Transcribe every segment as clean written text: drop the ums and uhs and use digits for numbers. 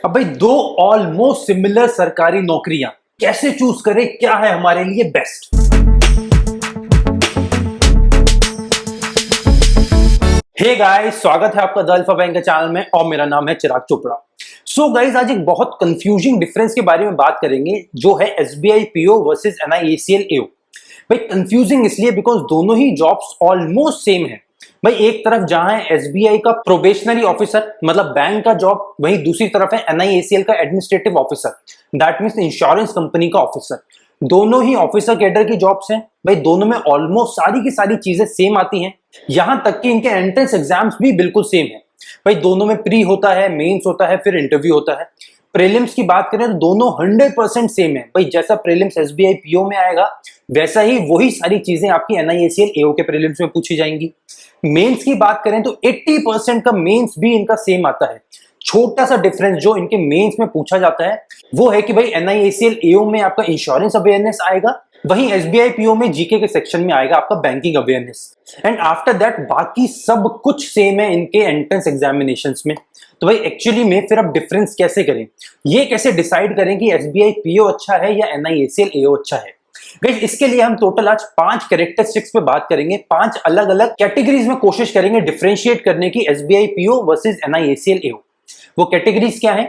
अब भाई दो ऑलमोस्ट सिमिलर सरकारी नौकरियां कैसे चूज करें, क्या है हमारे लिए बेस्ट। हे गाइस, स्वागत है आपका द अल्फा बैंक के चैनल में और मेरा नाम है चिराग चोपड़ा। सो गाइस, आज एक बहुत कंफ्यूजिंग डिफरेंस के बारे में बात करेंगे जो है एसबीआई पीओ वर्सेस एनआईएसीएल एओ। भाई कंफ्यूजिंग इसलिए बिकॉज दोनों ही जॉब्स ऑलमोस्ट सेम है। भाई एक तरफ जहां है एसबीआई का प्रोबेशनरी ऑफिसर मतलब बैंक का जॉब, वहीं दूसरी तरफ है एनआईएसीएल का administrative officer, that means insurance company का ऑफिसर। दोनों ही ऑफिसर कैडर की जॉब्स हैं। भाई दोनों में ऑलमोस्ट सारी की सारी चीजें सेम आती हैं, यहां तक कि इनके एंट्रेंस एग्जाम्स भी बिल्कुल सेम है। भाई दोनों में प्री होता है, मेंस होता है, फिर इंटरव्यू होता है। प्रीलिम्स की बात करें तो दोनों 100% सेम है। भाई जैसा प्रीलिम्स एसबीआई पीओ में आएगा वैसा ही वही सारी चीजें आपकी एनआईएसीएल एओ के प्रीलिम्स में पूछी जाएंगी। मेंस की बात करें तो 80% का मेंस भी इनका सेम आता है। छोटा सा डिफरेंस जो इनके मेंस में पूछा जाता है वो है कि भाई एनआईएसीएल एओ में आपका इंश्योरेंस अवेयरनेस आएगा, वहीं एसबीआई पीओ में जीके के सेक्शन में आएगा आपका banking awareness. And after that बाकी सब कुछ सेम है इनके एंट्रेंस एग्जामिनेशंस में। तो भाई एक्चुअली में फिर अब डिफरेंस कैसे करें, ये कैसे डिसाइड करें कि एसबीआई पीओ अच्छा है या एनआईएसीएल एओ अच्छा है। गाइस इसके लिए हम टोटल आज 5 कैरेक्टरिस्टिक्स पे बात करेंगे, 5 अलग अलग कैटेगरीज में कोशिश करेंगे डिफरेंशिएट करने की एसबीआई पीओ वर्सेस एनआईएसीएल एओ। वो कैटेगरीज क्या है?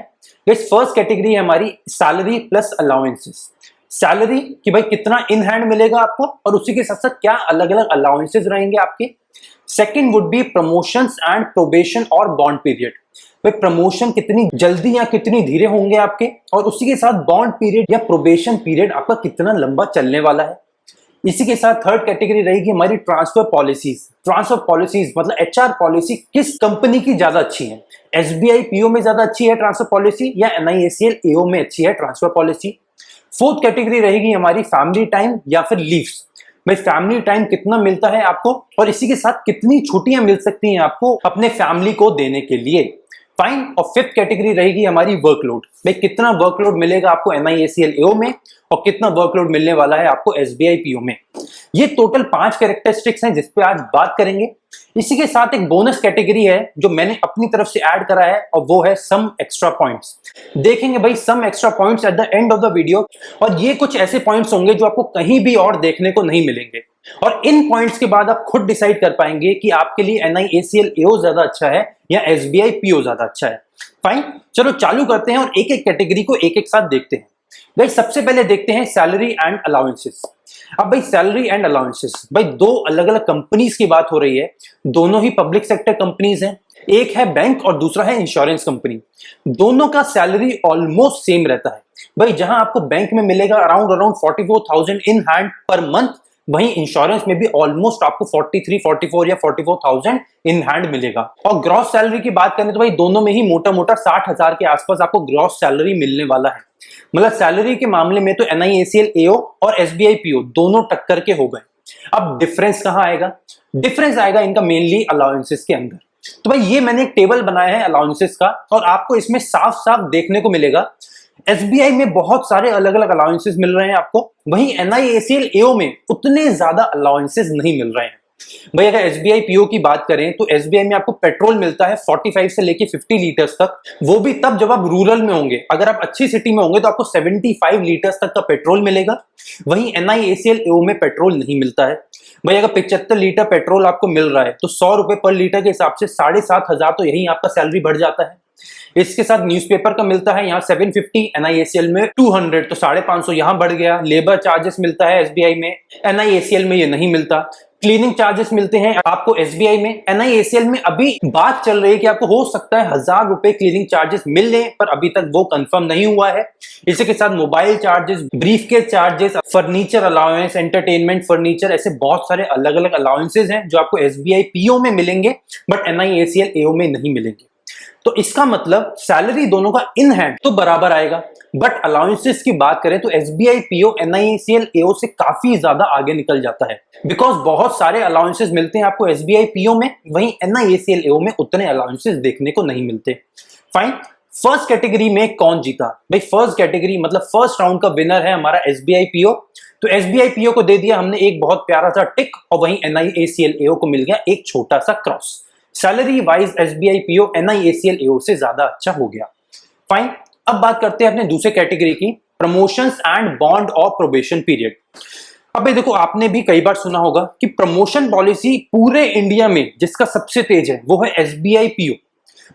गाइस फर्स्ट कैटेगरी है हमारी सैलरी प्लस अलाउंसेस। सैलरी कि भाई कितना इन हैंड मिलेगा आपको और उसी के साथ साथ क्या अलग अलग अलाउंसेस रहेंगे आपके। Second would be promotions and probation और बॉन्ड पीरियड। भाई प्रमोशन कितनी जल्दी या कितनी धीरे होंगे आपके, और उसी के साथ बॉन्ड पीरियड या प्रोबेशन पीरियड आपका कितना लंबा चलने वाला है। इसी के साथ थर्ड कैटेगरी रहेगी हमारी ट्रांसफर पॉलिसीज। ट्रांसफर पॉलिसीज मतलब एचआर पॉलिसी किस कंपनी की ज्यादा अच्छी है, एसबीआई पीओ में ज्यादा अच्छी है ट्रांसफर पॉलिसी या एनआईएसीएल एओ में अच्छी है ट्रांसफर पॉलिसी। फोर्थ कैटेगरी रहेगी हमारी फैमिली टाइम या फिर लीव्स। भाई फैमिली टाइम कितना मिलता है आपको और इसी के साथ कितनी छुट्टियां मिल सकती हैं आपको अपने फैमिली को देने के लिए। फाइन। और फिफ्थ कैटेगरी रहेगी हमारी वर्कलोड। भाई कितना वर्कलोड मिलेगा आपको एनआईएसीएल एओ में और कितना वर्कलोड मिलने वाला है आपको एसबीआई पीओ में। ये टोटल 5 कैरेक्टरिस्टिक्स हैं जिस पे आज बात करेंगे। इसी के साथ एक बोनस कैटेगरी है जो मैंने अपनी तरफ से ऐड करा है और वो है सम एक्स्ट्रा पॉइंट्स। देखेंगे भाई some extra points at the end of the video, और ये कुछ ऐसे पॉइंट्स होंगे जो आपको कहीं भी और देखने को नहीं मिलेंगे, और इन पॉइंट्स के बाद आप खुद डिसाइड कर पाएंगे कि आपके लिए एनआईएसीएल एओ ज्यादा अच्छा है या एसबीआई पीओ ज्यादा अच्छा है। फाइन, चलो चालू करते हैं और एक एक कैटेगरी को एक एक साथ देखते हैं। भाई सबसे पहले देखते हैं सैलरी एंड अलाउंसेस। अब भाई सैलरी एंड अलाउंसेस, भाई दो अलग अलग कंपनीज की बात हो रही है, दोनों ही पब्लिक सेक्टर कंपनीज हैं। एक है बैंक और दूसरा है इंश्योरेंस कंपनी। दोनों का सैलरी ऑलमोस्ट सेम रहता है। भाई जहां आपको बैंक में मिलेगा around 44,000 in hand per month, वहीं इंश्योरेंस में भी ऑलमोस्ट आपको 43, 44 या 44,000 इन हैंड मिलेगा। और ग्रॉस सैलरी की बात करें तो भाई दोनों में ही मोटा मोटा 60,000 के आसपास आपको ग्रॉस सैलरी मिलने वाला है। मतलब सैलरी के मामले में तो एनआईएसीएल एओ और एसबीआई पीओ दोनों टक्कर के हो गए। अब डिफरेंस कहां आएगा? डिफरेंस आएगा इनका मेनली अलाउंसेस के अंदर। तो भाई ये मैंने एक टेबल बनाया है अलाउंसेस का, और आपको इसमें साफ साफ देखने को मिलेगा एसबीआई में बहुत सारे अलग अलग अलाउंसेस मिल रहे हैं आपको, वहीं एनआईएसीएल एओ में उतने ज्यादा अलाउंसेस नहीं मिल रहे हैं। भाई अगर एसबीआई पीओ की बात करें तो एसबीआई में आपको पेट्रोल मिलता है 45 से लेके 50 लीटर्स तक, वो भी तब जब आप रूरल में होंगे। अगर आप अच्छी सिटी में होंगे तो आपको 75 लीटर्स तक का पेट्रोल मिलेगा। वहीं एनआईएसीएल एओ में पेट्रोल नहीं मिलता है। भाई अगर 75 लीटर पेट्रोल आपको मिल रहा है तो 100 रुपए पर लीटर के हिसाब से 7,500 तो यही आपका सैलरी बढ़ जाता है। इसके साथ न्यूज़पेपर का मिलता है यहाँ 750, एनआईएसीएल में 200 तो 550 यहाँ बढ़ गया। लेबर चार्जेस मिलता है एसबीआई में, एनआईएसीएल में ये नहीं मिलता। क्लीनिंग चार्जेस मिलते हैं आपको एसबीआई में, एनआईएसीएल में अभी बात चल रही है कि आपको हो सकता है 1,000 रुपए क्लीनिंग चार्जेस मिल लें, पर अभी तक वो कंफर्म नहीं हुआ है। इसी के साथ mobile charges, briefcase charges, furniture allowance, entertainment furniture, ऐसे बहुत सारे अलग अलग अलाउंसेस हैं जो आपको एसबीआई पीओ में मिलेंगे बट एनआईएसीएल एओ में नहीं मिलेंगे। तो इसका मतलब सैलरी दोनों का इन हैंड तो बराबर आएगा, बट अलाउंसेस की बात करें तो एसबीआई पीओ एनआईएसीएल एओ से काफी ज्यादा आगे निकल जाता है, बिकॉज बहुत सारे अलाउंसेस मिलते हैं आपको एसबीआई पीओ में, वहीं एनआईएसीएल एओ में उतने अलाउंसेस देखने को नहीं मिलते। फाइन। फर्स्ट कैटेगरी में कौन जीता? भाई फर्स्ट कैटेगरी मतलब फर्स्ट राउंड का विनर है हमारा एसबीआई पीओ। तो एसबीआई पीओ को दे दिया हमने एक बहुत प्यारा सा टिक, और वहीं एनआईएसीएल एओ को मिल गया एक छोटा सा cross. Salary wise SBI PO NIACL AO से ज्यादा अच्छा हो गया। फाइन। अब बात करते हैं अपने दूसरे कैटेगरी की, प्रमोशंस एंड बॉन्ड और प्रोबेशन पीरियड। अब देखो, आपने भी कई बार सुना होगा कि प्रमोशन पॉलिसी पूरे इंडिया में जिसका सबसे तेज है वो है एसबीआई पीओ।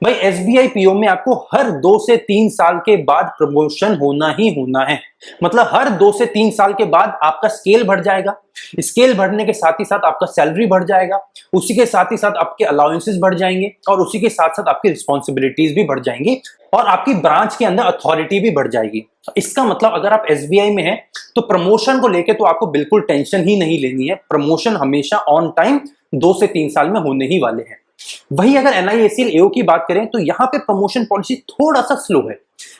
भाई एसबीआई पीओ में आपको हर 2 से 3 साल के बाद प्रमोशन होना ही होना है। मतलब हर 2 से 3 साल के बाद आपका स्केल बढ़ जाएगा। स्केल बढ़ने के साथ ही साथ आपका सैलरी बढ़ जाएगा, उसी के साथ ही साथ आपके अलाउंसेस बढ़ जाएंगे और उसी के साथ साथ आपकी रिस्पॉन्सिबिलिटीज भी बढ़ जाएंगी और आपकी ब्रांच के अंदर अथॉरिटी भी बढ़ जाएगी। इसका मतलब अगर आप एसबीआई में हैं तो प्रमोशन को लेके तो आपको बिल्कुल टेंशन ही नहीं लेनी है। प्रमोशन हमेशा ऑन टाइम 2 से 3 साल में होने ही वाले हैं। वही अगर एनआईएसीएल एओ की बात करें तो यहाँ पे प्रमोशन पॉलिसी थोड़ा सा स्लो है।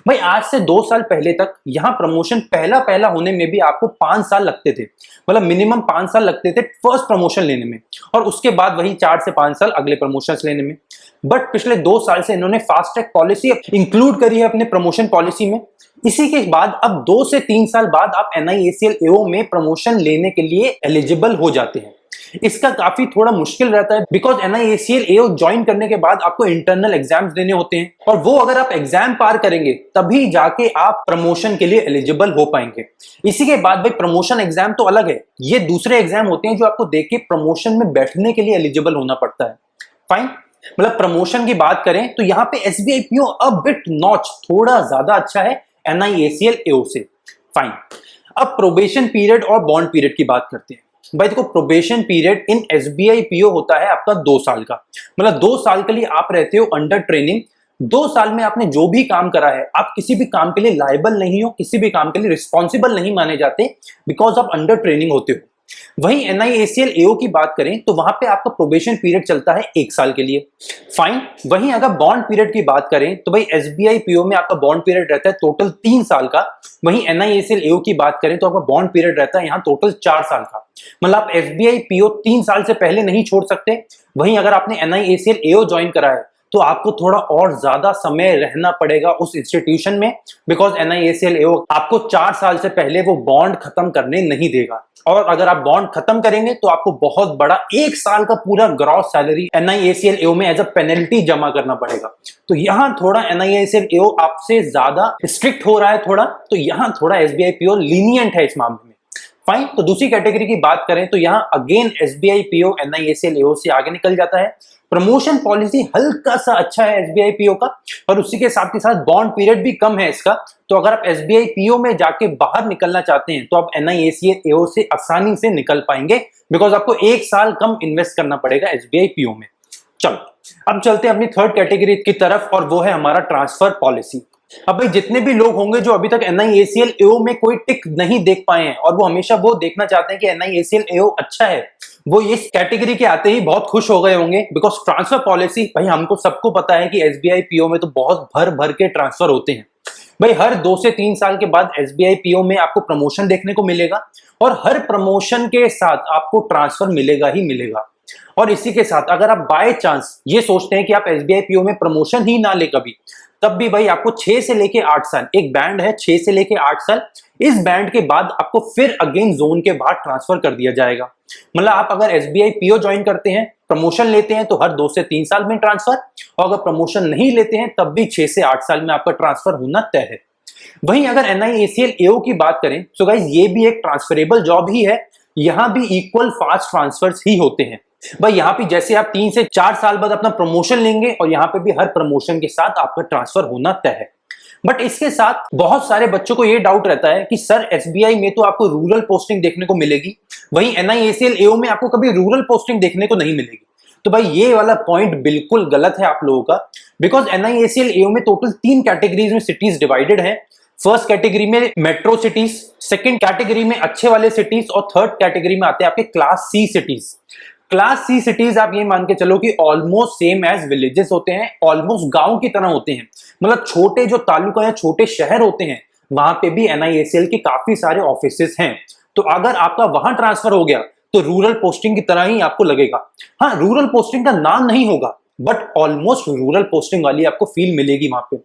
भाई आज से 2 साल पहले तक यहाँ प्रमोशन पहला होने में भी आपको 5 साल लगते थे। मतलब मिनिमम 5 साल लगते थे फर्स्ट प्रमोशन लेने में, और उसके बाद वही 4 से 5 साल अगले प्रमोशन लेने में। बट पिछले 2 साल से इन्होंने फास्ट ट्रैक पॉलिसी इंक्लूड करी है अपने प्रमोशन पॉलिसी में। इसी के बाद अब 2 से 3 साल बाद आप एनआईएसीएल एओ में प्रमोशन लेने के लिए एलिजिबल हो जाते हैं। इसका काफी थोड़ा मुश्किल रहता है बिकॉज एनआईएसीएल एओ ज्वाइन करने के बाद आपको इंटरनल एग्जाम्स देने होते हैं, और वो अगर आप एग्जाम पार करेंगे तभी जाके आप प्रमोशन के लिए एलिजिबल हो पाएंगे। इसी के बाद भाई प्रमोशन एग्जाम तो अलग है, ये दूसरे एग्जाम होते हैं जो आपको देख के प्रमोशन में बैठने के लिए एलिजिबल होना पड़ता है। फाइन, मतलब प्रमोशन की बात करें तो यहाँ पे SBI PO a bit notch थोड़ा ज्यादा अच्छा है एनआईएसीएल एओ से। फाइन, अब प्रोबेशन पीरियड और बॉन्ड पीरियड की बात करते हैं। भाई देखो, probation period in SBI PO होता है आपका 2 साल का। मतलब 2 साल के लिए आप रहते हो अंडर ट्रेनिंग। 2 साल में आपने जो भी काम करा है, आप किसी भी काम के लिए लायबल नहीं हो, किसी भी काम के लिए रिस्पॉन्सिबल नहीं माने जाते बिकॉज आप अंडर ट्रेनिंग होते हो। वहीं एनआईएसीएल एओ की बात करें तो वहां पे आपका प्रोबेशन पीरियड चलता है 1 साल के लिए। फाइन, वहीं अगर बॉन्ड पीरियड की बात करें तो भाई एसबीआई पीओ में आपका बॉन्ड पीरियड रहता है टोटल 3 साल का। वहीं एनआईएसीएल एओ की बात करें तो आपका बॉन्ड पीरियड रहता है यहाँ टोटल 4 साल का। मतलब आप एसबीआई पीओ 3 साल से पहले नहीं छोड़ सकते। वहीं अगर आपने एनआईएसीएल एओ ज्वाइन करा है तो आपको थोड़ा और ज्यादा समय रहना पड़ेगा उस इंस्टीट्यूशन में बिकॉज एनआईएसीएल एओ आपको 4 साल से पहले वो बॉन्ड खत्म करने नहीं देगा, और अगर आप बॉन्ड खत्म करेंगे तो आपको बहुत बड़ा 1 साल का पूरा ग्रॉस सैलरी एनआईएसीएल एओ में एज अ पेनल्टी जमा करना पड़ेगा। तो यहाँ थोड़ा एनआईएसीएल एओ आपसे ज्यादा स्ट्रिक्ट हो रहा है थोड़ा, तो यहाँ थोड़ा एसबीआई पीओ लीनियंट है इस मामले में। फाइन, तो दूसरी कैटेगरी की बात करें तो यहाँ again SBI PO NIACL AO से आगे निकल जाता है। प्रमोशन पॉलिसी हल्का सा अच्छा है एसबीआई पीओ का, और उसी के साथ ही साथ बॉन्ड पीरियड भी कम है इसका। तो अगर आप एसबीआई पीओ में जाके बाहर निकलना चाहते हैं तो आप एनआईएसीएल एओ से आसानी से निकल पाएंगे बिकॉज आपको 1 साल कम इन्वेस्ट करना पड़ेगा एसबीआई पीओ में। चलो अब चलते हैं अपनी थर्ड कैटेगरी की तरफ, और वो है हमारा ट्रांसफर पॉलिसी। अब भाई जितने भी लोग होंगे जो अभी तक एनआईएसीएल एओ में कोई टिक नहीं देख पाए हैं और वो हमेशा वो देखना चाहते हैं कि एनआईएसीएल एओ अच्छा है, वो इस कैटेगरी के आते ही बहुत खुश हो गए होंगे बिकॉज ट्रांसफर पॉलिसी, भाई हमको सबको पता है कि एसबीआई पीओ में तो बहुत भर भर के ट्रांसफर होते हैं। भाई हर 2 से 3 साल के बाद एसबीआई पीओ में आपको प्रमोशन देखने को मिलेगा, और हर प्रमोशन के साथ आपको ट्रांसफर मिलेगा ही मिलेगा। और इसी के साथ अगर आप बाय चांस ये सोचते हैं कि आप एसबीआई पीओ में प्रमोशन ही ना ले कभी, तब भी भाई आपको 6 से लेके 8 साल, एक बैंड है 6 से लेके 8 साल, इस बैंड के बाद आपको फिर अगेन जोन के बाद ट्रांसफर कर दिया जाएगा। मतलब आप अगर एसबीआई पीओ ज्वाइन करते हैं, प्रमोशन लेते हैं तो हर 2 से 3 साल में ट्रांसफर, और अगर प्रमोशन नहीं लेते हैं तब भी 6 से 8 साल में आपका ट्रांसफर होना तय है। वहीं अगर एनआईएसीएल एओ की बात करें तो गाइस ये भी एक ट्रांसफरेबल जॉब ही है, यहां भी इक्वल फास्ट ट्रांसफर्स ही होते हैं। भाई यहाँ पे जैसे आप 3 से 4 साल बाद अपना प्रमोशन लेंगे और यहाँ पे भी हर प्रमोशन के साथ आपका ट्रांसफर होना तय है। बट इसके साथ बहुत सारे बच्चों को ये डाउट रहता है कि सर एसबीआई में तो आपको रूरल पोस्टिंग देखने को मिलेगी, वहीं एनआईएसीएल एओ में आपको कभी रूरल पोस्टिंग देखने को नहीं मिलेगी। तो भाई ये वाला पॉइंट बिल्कुल गलत है आप लोगों का, बिकॉज एनआईएसीएल एओ में टोटल 3 कैटेगरीज में सिटीज डिवाइडेड है। फर्स्ट कैटेगरी में मेट्रो सिटीज, सेकंड कैटेगरी में अच्छे वाले सिटीज, और थर्ड कैटेगरी में आते हैं आपके class C cities. Class C cities आप ये मान के चलो कि ऑलमोस्ट सेम एज विलेजेस होते हैं, ऑलमोस्ट गांव की तरह होते हैं। मतलब छोटे जो तालुका या छोटे शहर होते हैं वहां पे भी एनआईएसीएल के काफी सारे ऑफिसेस हैं। तो अगर आपका वहां ट्रांसफर हो गया तो रूरल पोस्टिंग की तरह ही आपको लगेगा। हाँ, रूरल पोस्टिंग का नाम नहीं होगा बट ऑलमोस्ट रूरल पोस्टिंग वाली आपको फील मिलेगी वहां पे।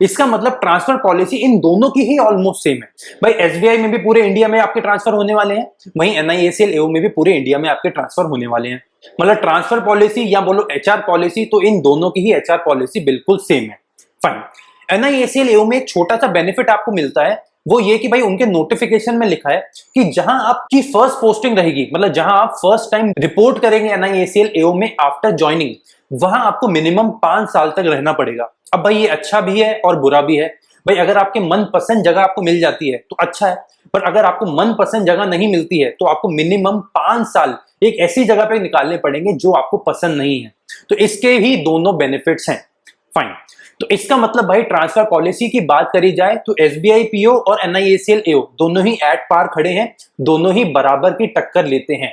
इसका मतलब ट्रांसफर पॉलिसी इन दोनों की ही ऑलमोस्ट सेम है। भाई एसबीआई में भी पूरे इंडिया में आपके ट्रांसफर होने वाले हैं, वहीं एनआईएसीएल एओ में भी पूरे इंडिया में आपके ट्रांसफर होने वाले हैं। मतलब ट्रांसफर पॉलिसी या बोलो एचआर पॉलिसी, तो इन दोनों की ही एचआर पॉलिसी बिल्कुल सेम है। फाइन, NIACL AO में एक छोटा सा बेनिफिट आपको मिलता है, वो ये कि भाई उनके नोटिफिकेशन में लिखा है कि जहां आपकी फर्स्ट पोस्टिंग रहेगी, मतलब जहां आप फर्स्ट टाइम रिपोर्ट करेंगे NIACL AO में आफ्टर ज्वाइनिंग, वहां आपको मिनिमम 5 साल तक रहना पड़ेगा। अब भाई ये अच्छा भी है और बुरा भी है। भाई अगर आपके मनपसंद जगह आपको मिल जाती है तो अच्छा है, पर अगर आपको मनपसंद जगह नहीं मिलती है तो आपको मिनिमम 5 साल एक ऐसी जगह पे निकालने पड़ेंगे जो आपको पसंद नहीं है। तो इसके ही दोनों बेनिफिट्स हैं। फाइन। तो इसका मतलब भाई ट्रांसफर पॉलिसी की बात करी जाए तो SBI PO और NIACL AO दोनों ही एट पार खड़े हैं, दोनों ही बराबर की टक्कर लेते हैं।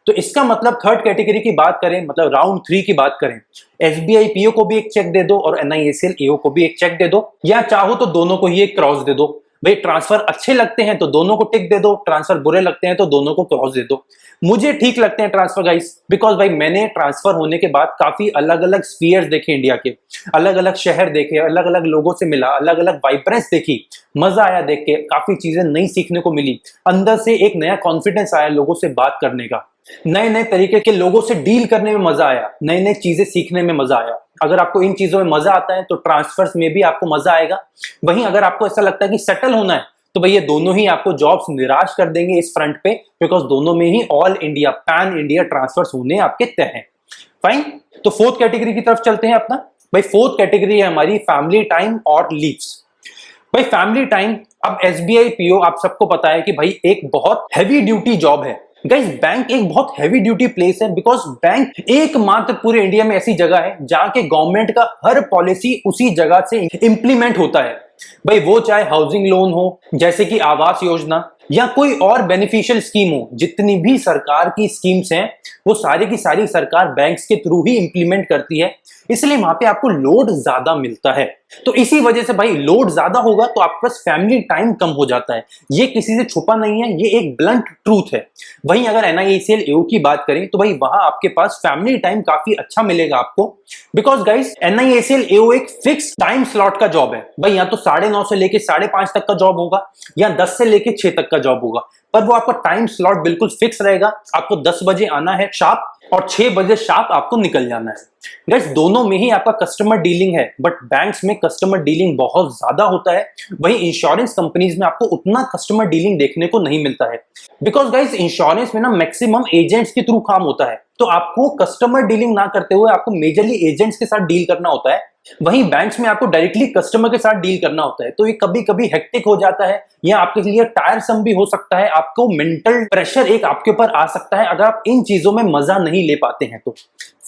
तो इसका मतलब थर्ड कैटेगरी की बात करें, मतलब राउंड 3 की बात करें, SBI PO को भी एक चेक दे दो और NIACL AO को भी एक चेक दे दो, या चाहो तो दोनों को ही एक क्रॉस दे दो। भाई ट्रांसफर अच्छे लगते हैं तो दोनों को टिक दे दो, ट्रांसफर बुरे लगते हैं तो दोनों को क्रॉस दे दो। मुझे ठीक लगते हैं ट्रांसफर गाइस, बिकॉज भाई मैंने ट्रांसफर होने के बाद काफी अलग अलग स्फीयर्स देखे इंडिया के, अलग अलग शहर देखे, अलग अलग लोगों से मिला, अलग अलग वाइब्रेंस देखी, मजा आया देख के, काफी चीजें नई सीखने को मिली, अंदर से एक नया कॉन्फिडेंस आया लोगों से बात करने का, नए नए तरीके के लोगों से डील करने में मजा आया, नए नए चीजें सीखने में मजा आया। अगर आपको इन चीजों में मजा आता है तो ट्रांसफर्स में भी आपको मजा आएगा। वहीं अगर आपको ऐसा लगता है कि सेटल होना है तो भैया दोनों ही आपको जॉब्स निराश कर देंगे इस फ्रंट पे, बिकॉज दोनों में ही all India pan India transfers होने आपके तय हैं। फाइन। तो फोर्थ कैटेगरी की तरफ चलते हैं अपना। भाई फोर्थ कैटेगरी है हमारी फैमिली टाइम और लीव्स। भाई फैमिली टाइम, अब SBI PO आप सबको पता है कि भाई एक बहुत हैवी ड्यूटी जॉब है। गाइस बैंक एक बहुत हैवी ड्यूटी प्लेस है, बिकॉज बैंक एकमात्र पूरे इंडिया में ऐसी जगह है जहां के गवर्नमेंट का हर पॉलिसी उसी जगह से इंप्लीमेंट होता है। भाई वो चाहे हाउसिंग लोन हो, जैसे कि आवास योजना, या कोई और बेनिफिशियल स्कीम हो, जितनी भी सरकार की स्कीम्स हैं वो सारी की सारी सरकार बैंक्स के थ्रू ही इंप्लीमेंट करती है, इसलिए वहां पे आपको लोड ज्यादा मिलता है। तो इसी वजह से भाई लोड ज्यादा होगा तो आपके पास फैमिली टाइम कम हो जाता है। ये किसी से छुपा नहीं है, ये एक ब्लंट ट्रूथ है। वहीं अगर NIACL AO की बात करें तो भाई वहां आपके पास फैमिली टाइम काफी अच्छा मिलेगा आपको, बिकॉज गाइस NIACL AO एक फिक्स टाइम स्लॉट का जॉब है। भाई यहाँ तो 9:30 से लेके 5:30 तक का जॉब होगा, या 10 से लेके 6 तक का जॉब होगा, पर वो आपका टाइम स्लॉट बिल्कुल फिक्स रहेगा। आपको 10 बजे आना है शार्प और 6 बजे शार्प आपको निकल जाना है। गाइस दोनों में ही आपका कस्टमर डीलिंग है, बट बैंक्स में कस्टमर डीलिंग बहुत ज्यादा होता है। वहीं इंश्योरेंस कंपनीज में आपको उतना कस्टमर डीलिंग देखने को नहीं मिलता है, बिकॉज गाइस इंश्योरेंस में ना मैक्सिमम एजेंट्स के थ्रू काम होता है, तो आपको कस्टमर डीलिंग ना करते हुए आपको मेजरली एजेंट्स के साथ डील करना होता है। वहीं बैंक्स में आपको डायरेक्टली कस्टमर के साथ डील करना होता है, तो ये कभी कभी हेक्टिक हो जाता है या आपके लिए टायरसम भी हो सकता है। आपको मेंटल प्रेशर एक आपके ऊपर आ सकता है अगर आप इन चीजों में मजा नहीं ले पाते हैं तो।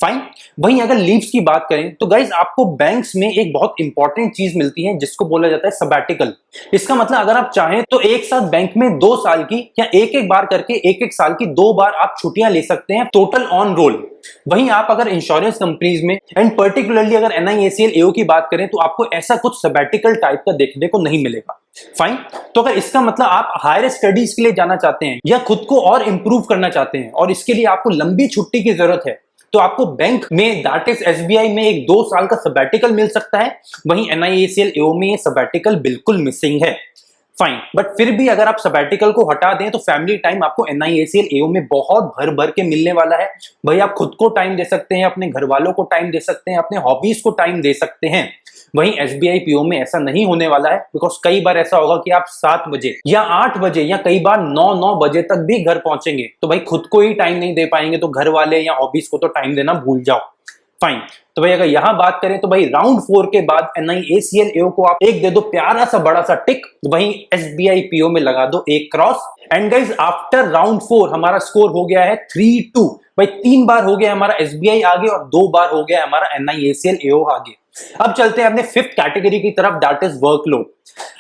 फाइन। वहीं अगर लीव्स की बात करें तो गाइस आपको बैंक्स में एक बहुत इंपॉर्टेंट चीज मिलती है जिसको बोला जाता है सबैटिकल। इसका मतलब अगर आप चाहें तो एक साथ बैंक में 2 साल की या एक बार करके 1 साल की 2 बार आप छुट्टियां ले सकते हैं टोटल ऑन रोल। वहीं आप अगर इंश्योरेंस कंपनीज में एंड पर्टिकुलरली अगर NIACL AO की बात करें तो आपको ऐसा कुछ सबैटिकल टाइप का देखने को नहीं मिलेगा। फाइन। तो अगर इसका मतलब आप हायर स्टडीज के लिए जाना चाहते हैं या खुद को और इंप्रूव करना चाहते हैं और इसके लिए आपको लंबी छुट्टी की जरूरत है, तो आपको बैंक में दैट इज SBI में एक 2 साल का सबैटिकल मिल सकता है। वहीं NIACL AO में ये सबैटिकल बिल्कुल मिसिंग है। फाइन। बट फिर भी अगर आप सबैटिकल को हटा दें तो फैमिली टाइम आपको NIACL AO में बहुत भर भर के मिलने वाला है। भाई आप खुद को टाइम दे सकते हैं, अपने घर वालों को टाइम दे सकते हैं, अपने हॉबीज को टाइम दे सकते हैं। वहीं SBI PO में ऐसा नहीं होने वाला है, बिकॉज कई बार ऐसा होगा कि आप 7 बजे या 8 बजे या कई बार 9 बजे तक भी घर पहुंचेंगे, तो भाई खुद को ही टाइम नहीं दे पाएंगे तो घर वाले या हॉबीज को तो टाइम देना भूल जाओ। फाइन। तो भाई अगर यहां बात करें तो भाई राउंड 4 के बाद NIACL AO को आप एक दे दो प्यारा सा बड़ा सा टिक, वहीं SBI PO में लगा दो एक cross. And guys after round 4 हमारा स्कोर हो गया है 3-2। भाई 3 बार हो गया हमारा SBI आगे और 2 बार हो गया हमारा NIACL AO आगे। अब चलते हैं अपने फिफ्थ कैटेगरी की तरफ, दैट इज वर्कलोड।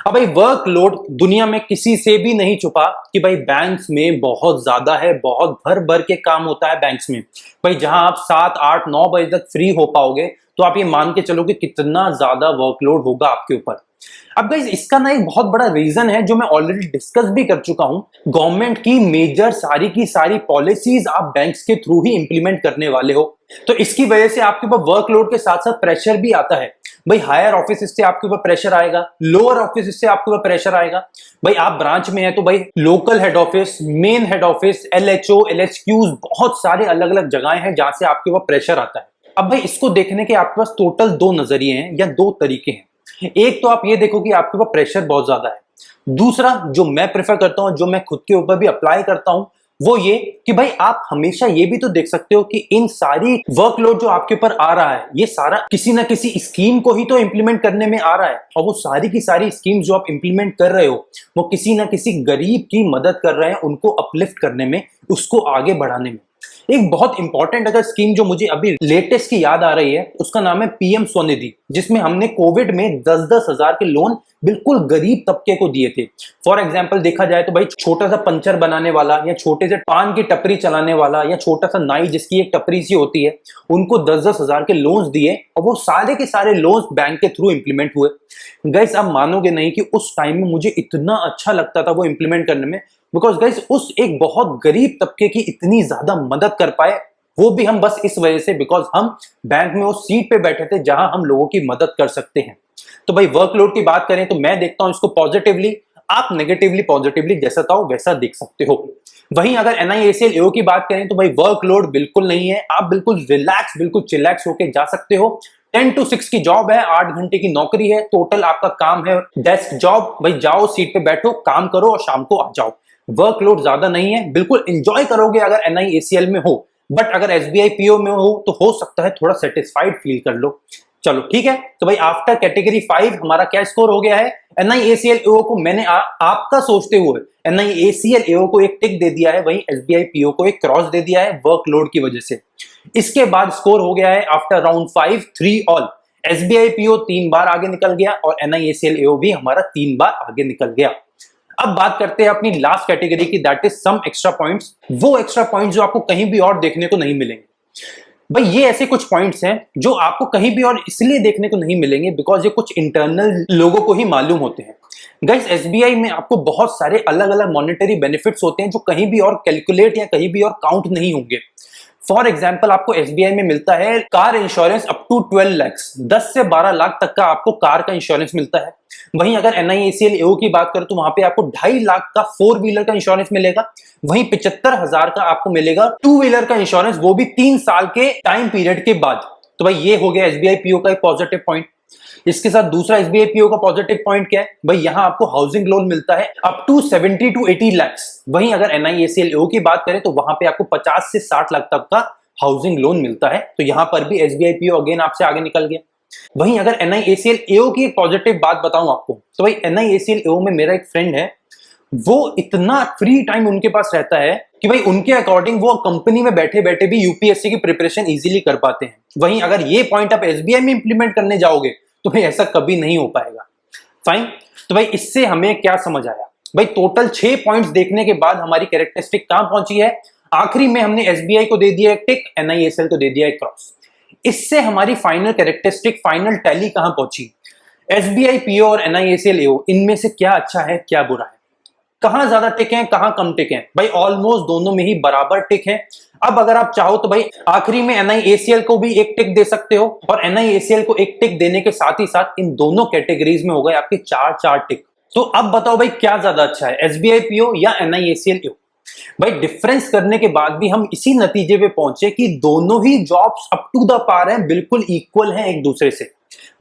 अब भाई वर्कलोड दुनिया में किसी से भी नहीं छुपा कि भाई बैंक्स में बहुत ज्यादा है, बहुत भर भर के काम होता है बैंक्स में। भाई जहां आप 7, 8, 9 बजे तक फ्री हो पाओगे तो आप ये मान के चलो कि कितना ज्यादा वर्कलोड होगा आपके ऊपर। अब गाइस इसका ना एक बहुत बड़ा रीजन है जो मैं ऑलरेडी डिस्कस भी कर चुका हूं। गवर्नमेंट की मेजर सारी की सारी पॉलिसीज आप बैंक्स के थ्रू ही इंप्लीमेंट करने वाले हो, तो इसकी वजह से आपके ऊपर वर्कलोड के साथ साथ प्रेशर भी आता है। भाई हायर ऑफिस से आपके ऊपर प्रेशर आएगा, लोअर ऑफिस से आपके ऊपर प्रेशर आएगा। भाई आप ब्रांच में है तो भाई local head office, main head office, LHO, LHQs, बहुत सारे अलग अलग जगहें हैं जहां से आपके ऊपर प्रेशर आता है। अब भाई इसको देखने के आपके पास टोटल 2 नजरिए हैं या 2 तरीके हैं। एक तो आप ये देखो कि आपके ऊपर प्रेशर बहुत ज्यादा है। दूसरा जो मैं प्रेफर करता हूं, जो मैं खुद के ऊपर भी अप्लाई करता हूं, वो ये कि भाई आप हमेशा ये भी तो देख सकते हो कि इन सारी वर्कलोड जो आपके ऊपर आ रहा है, ये सारा किसी ना किसी स्कीम को ही तो इंप्लीमेंट करने में आ रहा है। और वो सारी की सारी स्कीम्स जो आप इंप्लीमेंट कर रहे हो, वो किसी ना किसी गरीब की मदद कर रहे हैं, उनको अपलिफ्ट करने में, उसको आगे बढ़ाने में। एक बहुत इंपॉर्टेंट अगर स्कीम जो मुझे अभी लेटेस्ट की याद आ रही है, उसका नाम है पीएम स्वनिधि, जिसमें हमने कोविड में 10-10 हजार के लोन बिल्कुल गरीब तबके को दिए थे। फॉर एग्जाम्पल देखा जाए तो भाई छोटा सा पंचर बनाने वाला, या छोटे से पान की टपरी चलाने वाला, या छोटा सा नाई जिसकी एक टपरी सी होती है, उनको 10-10 हजार के लोन्स दिए, और वो सारे के सारे लोन्स बैंक के थ्रू इंप्लीमेंट हुए। गाइस आप मानोगे नहीं कि उस टाइम में मुझे इतना अच्छा लगता था वो इंप्लीमेंट करने में, बिकॉज गाइस उस एक बहुत गरीब तबके की इतनी ज्यादा मदद कर पाए, वो भी हम बस इस वजह से, बिकॉज हम बैंक में उस सीट पे बैठे थे जहां हम लोगों की मदद कर सकते हैं। तो भाई वर्कलोड की बात करें तो मैं देखता हूं इसको पॉजिटिवली, आप नेगेटिवली पॉजिटिवली जैसा चाहो वैसा देख सकते हो। वहीं अगर NIACL AO की बात करें तो भाई वर्कलोड बिल्कुल नहीं है, आप बिल्कुल रिलैक्स, बिल्कुल चिलैक्स होके जा सकते हो। 10 to 6 की जॉब है, 8 घंटे की नौकरी है, टोटल आपका काम है डेस्क जॉब। भाई जाओ सीट पे बैठो, काम करो और शाम को आ जाओ। वर्कलोड ज्यादा नहीं है, बिल्कुल एंजॉय करोगे अगर NIACL में हो। बट अगर SBI PO में हो तो हो सकता है थोड़ा सेटिस्फाइड फील कर लो। चलो ठीक है, तो भाई आफ्टर कैटेगरी 5 हमारा क्या स्कोर हो गया है। NIACL AO को मैंने आपका सोचते हुए NIACL AO को एक टिक दे दिया है, वहीं SBI PO को एक क्रॉस दे दिया है वर्कलोड की वजह से। इसके बाद स्कोर हो गया है after round 5 3 all. SBI PO 3 बार आगे निकल गया और NIACL AO भी हमारा 3 बार आगे निकल गया। अब बात करते हैं अपनी लास्ट कैटेगरी की, that is some extra points. वो एक्स्ट्रा पॉइंट्स जो आपको कहीं भी और देखने को नहीं मिलेंगे। भाई ये ऐसे कुछ पॉइंट्स हैं जो आपको कहीं भी और इसलिए देखने को नहीं मिलेंगे बिकॉज ये कुछ इंटरनल लोगों को ही मालूम होते हैं। गाइस SBI में आपको बहुत सारे अलग अलग मॉनेटरी बेनिफिट्स होते हैं जो कहीं भी और कैलकुलेट या कहीं भी और काउंट नहीं होंगे। फॉर एग्जाम्पल आपको SBI में मिलता है car insurance up to 12 lakh, 10 से 12 लाख तक का आपको कार का इंश्योरेंस मिलता है। वहीं अगर NIACL AO की बात करें तो वहां पे आपको 2.5 लाख का 4 व्हीलर का इंश्योरेंस मिलेगा। वहीं 75,000 का आपको मिलेगा 2 व्हीलर का इंश्योरेंस, वो भी 3 साल के टाइम पीरियड के बाद। तो भाई ये हो गया SBI PO का एक पॉजिटिव पॉइंट। इसके साथ दूसरा SBI PO का पॉजिटिव पॉइंट क्या है, भाई यहां आपको हाउसिंग लोन मिलता है अप टू 70 to 80 लाख। वहीं अगर NIACL AO की बात करें तो वहां पे आपको 50 से 60 लाख तक का हाउसिंग लोन मिलता है। तो यहां पर भी SBI PO अगेन आपसे आगे निकल गया। वहीं अगर NIACL AO की एक पॉजिटिव बात बताऊं आपको, तो भाई NIACL AO में मेरा एक फ्रेंड है, वो इतना फ्री टाइम उनके पास रहता है कि भाई उनके अकॉर्डिंग वो कंपनी में बैठे बैठे भी UPSC की प्रिपरेशन इजीली कर पाते हैं। वहीं अगर ये पॉइंट आप SBI में इंप्लीमेंट करने जाओगे तो भाई ऐसा कभी नहीं हो पाएगा। फाइन, तो भाई इससे हमें क्या समझ आया, भाई टोटल 6 पॉइंट्स देखने के बाद हमारी कैरेक्टरिस्टिक कहां पहुंची है। आखिरी में हमने SBI को दे दिया एक टिक, NIACL को दे दिया एक क्रॉस। इससे हमारी फाइनल कैरेक्टरिस्टिक, फाइनल टैली कहां पहुंची। SBI PO और NIACL AO इनमें से क्या अच्छा है क्या बुरा है, कहां ज्यादा टिक है कहां कम टिक है। भाई ऑलमोस्ट दोनों में ही बराबर टिक है। अब अगर आप चाहो तो भाई आखिरी में NIACL को भी एक टिक दे सकते हो, और NIACL को एक टिक देने के साथ ही साथ इन दोनों कैटेगरीज में हो गए आपके 4-4 टिक। तो अब बताओ भाई क्या ज्यादा अच्छा है, SBI PO या NIACL AO। भाई डिफरेंस करने के बाद भी हम इसी नतीजे पे पहुंचे कि दोनों ही जॉब्स अप टू द पार हैं, बिल्कुल इक्वल हैं एक दूसरे से।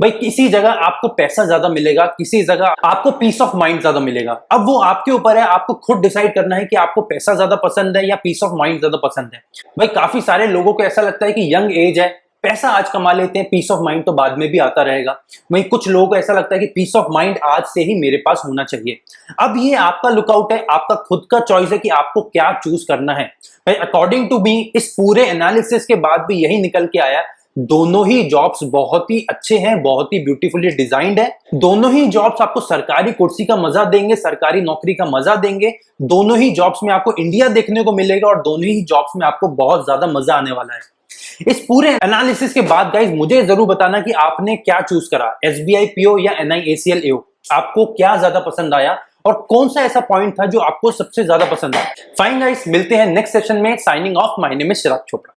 भाई किसी जगह आपको पैसा ज्यादा मिलेगा, किसी जगह आपको पीस ऑफ माइंड ज्यादा मिलेगा। अब वो आपके ऊपर है, आपको खुद डिसाइड करना है कि आपको पैसा ज्यादा पसंद है या पीस ऑफ माइंड ज्यादा पसंद है। भाई काफी सारे लोगों को ऐसा लगता है कि यंग एज है, पैसा आज कमा लेते हैं, पीस ऑफ माइंड तो बाद में भी आता रहेगा। वहीं कुछ लोगों को ऐसा लगता है कि पीस ऑफ माइंड आज से ही मेरे पास होना चाहिए। अब ये आपका लुकआउट है, आपका खुद का चॉइस है कि आपको क्या चूज करना है। भाई अकॉर्डिंग टू मी इस पूरे एनालिसिस के बाद भी यही निकल के आया, दोनों ही जॉब्स बहुत ही अच्छे हैं, बहुत ही ब्यूटीफुली डिजाइंड है। दोनों ही जॉब्स आपको सरकारी कुर्सी का मजा देंगे, सरकारी नौकरी का मजा देंगे। दोनों ही जॉब्स में आपको इंडिया देखने को मिलेगा और दोनों ही जॉब्स में आपको बहुत ज्यादा मजा आने वाला है। इस पूरे एनालिसिस के बाद गाइस मुझे जरूर बताना कि आपने क्या चूज करा, SBI PO या NIACL AO। आपको क्या ज्यादा पसंद आया और कौन सा ऐसा पॉइंट था जो आपको सबसे ज्यादा पसंद आया। फाइन गाइस, मिलते हैं नेक्स्ट सेशन में। Signing off, my name is Chirag Chopra.